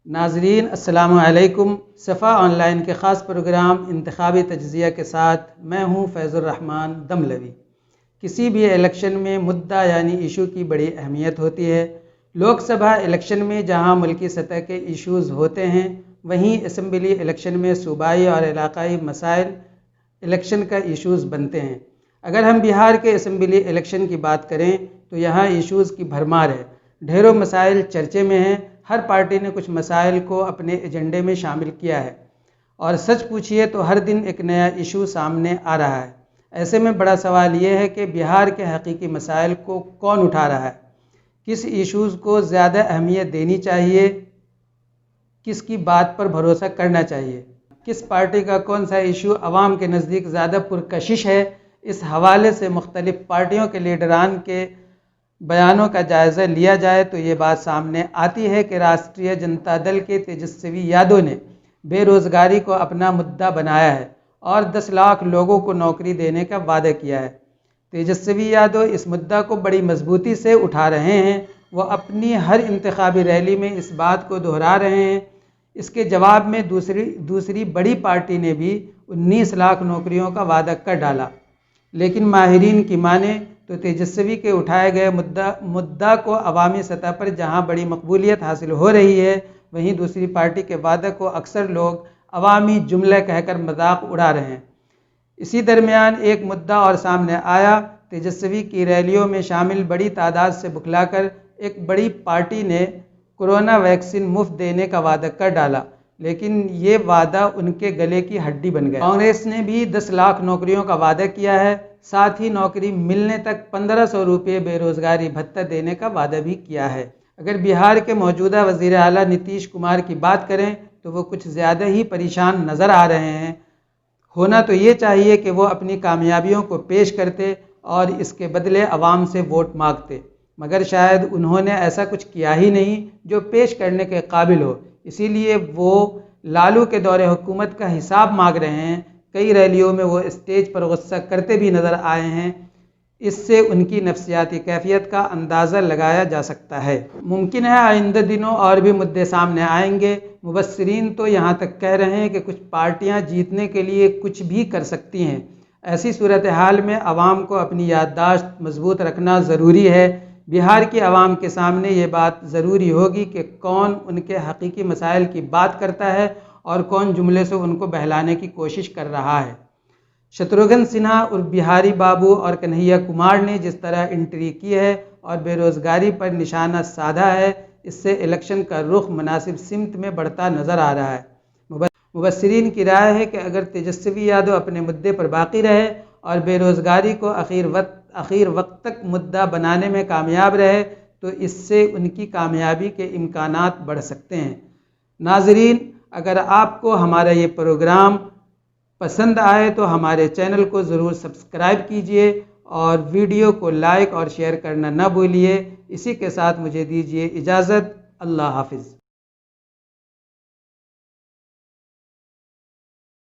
नाजरीन अस्सलामु अलैकुम। सफ़ा ऑनलाइन के ख़ास प्रोग्राम इंतखाबी तज्ज़िया के साथ मैं हूँ फैज़ुर रहमान दमलवी। किसी भी इलेक्शन में मुद्दा यानी इशू की बड़ी अहमियत होती है। लोकसभा इलेक्शन में जहाँ मुल्की सतह के इशूज़ होते हैं, वहीं असम्बली इलेक्शन में सूबाई और इलाकाई मसाइल इलेक्शन का इशूज़ बनते हैं। अगर हम बिहार के असम्बली इलेक्शन की बात करें तो यहाँ इशूज़ की भरमार है। ढेरों मसाइल चर्चे में हैं। हर पार्टी ने कुछ मसाइल को अपने एजेंडे में शामिल किया है और सच पूछिए तो हर दिन एक नया इशू सामने आ रहा है। ऐसे में बड़ा सवाल ये है कि बिहार के हकीकी मसाइल को कौन उठा रहा है, किस इशूज़ को ज़्यादा अहमियत देनी चाहिए, किसकी बात पर भरोसा करना चाहिए, किस पार्टी का कौन सा इशू अवाम के नज़दीक ज़्यादा पुरकशिश है। इस हवाले से मुख्तलिफ़ पार्टियों के लीडरान के बयानों का जायज़ा लिया जाए तो ये बात सामने आती है कि राष्ट्रीय जनता दल के तेजस्वी यादव ने बेरोज़गारी को अपना मुद्दा बनाया है और 10 लाख लोगों को नौकरी देने का वादा किया है। तेजस्वी यादव इस मुद्दा को बड़ी मजबूती से उठा रहे हैं। वो अपनी हर इंतखाबी रैली में इस बात को दोहरा रहे हैं। इसके जवाब में दूसरी बड़ी पार्टी ने भी 19 लाख नौकरियों का वादा कर डाला। लेकिन माहिरीन की माने तो तेजस्वी के उठाए गए मुद्दा को अवामी सतह पर जहां बड़ी मकबूलियत हासिल हो रही है, वहीं दूसरी पार्टी के वादे को अक्सर लोग अवामी जुमले कहकर मजाक उड़ा रहे हैं। इसी दरमियान एक मुद्दा और सामने आया। तेजस्वी की रैलियों में शामिल बड़ी तादाद से बुखलाकर एक बड़ी पार्टी ने कोरोना वैक्सीन मुफ्त देने का वादा कर डाला, लेकिन ये वादा उनके गले की हड्डी बन गया। कांग्रेस ने भी 10 लाख नौकरियों का वादा किया है, साथ ही नौकरी मिलने तक 1500 रुपये बेरोजगारी भत्ता देने का वादा भी किया है। अगर बिहार के मौजूदा वज़ीर आला नीतीश कुमार की बात करें तो वो कुछ ज़्यादा ही परेशान नज़र आ रहे हैं। होना तो ये चाहिए कि वो अपनी कामयाबियों को पेश करते और इसके बदले अवाम से वोट मांगते, मगर शायद उन्होंने ऐसा कुछ किया ही नहीं जो पेश करने के काबिल हो। इसीलिए वो लालू के दौरे हुकूमत का हिसाब मांग रहे हैं। कई रैलियों में वो स्टेज पर गुस्सा करते भी नज़र आए हैं। इससे उनकी नफ्सियाती कैफियत का अंदाज़ा लगाया जा सकता है। मुमकिन है आइंदा दिनों और भी मुद्दे सामने आएंगे। मुबस्सिरीन तो यहाँ तक कह रहे हैं कि कुछ पार्टियाँ जीतने के लिए कुछ भी कर सकती हैं। ऐसी सूरत हाल में आवाम को अपनी याददाश्त मजबूत रखना ज़रूरी है। बिहार की आवाम के सामने ये बात ज़रूरी होगी कि कौन उनके हकीकी मसाइल की बात करता है और कौन जुमले से उनको बहलाने की कोशिश कर रहा है। शत्रुघ्न सिन्हा और बिहारी बाबू और कन्हैया कुमार ने जिस तरह एंट्री की है और बेरोज़गारी पर निशाना साधा है, इससे इलेक्शन का रुख मुनासिब सिमत में बढ़ता नज़र आ रहा है। मुबस्सिरीन की राय है कि अगर तेजस्वी यादव अपने मुद्दे पर बाकी रहे और बेरोज़गारी को आखिर वक्त तक मुद्दा बनाने में कामयाब रहे तो इससे उनकी कामयाबी के इम्कानात बढ़ सकते हैं। नाजरीन, अगर आपको हमारा ये प्रोग्राम पसंद आए तो हमारे चैनल को ज़रूर सब्सक्राइब कीजिए और वीडियो को लाइक और शेयर करना न भूलिए। इसी के साथ मुझे दीजिए इजाज़त। अल्लाह हाफिज़।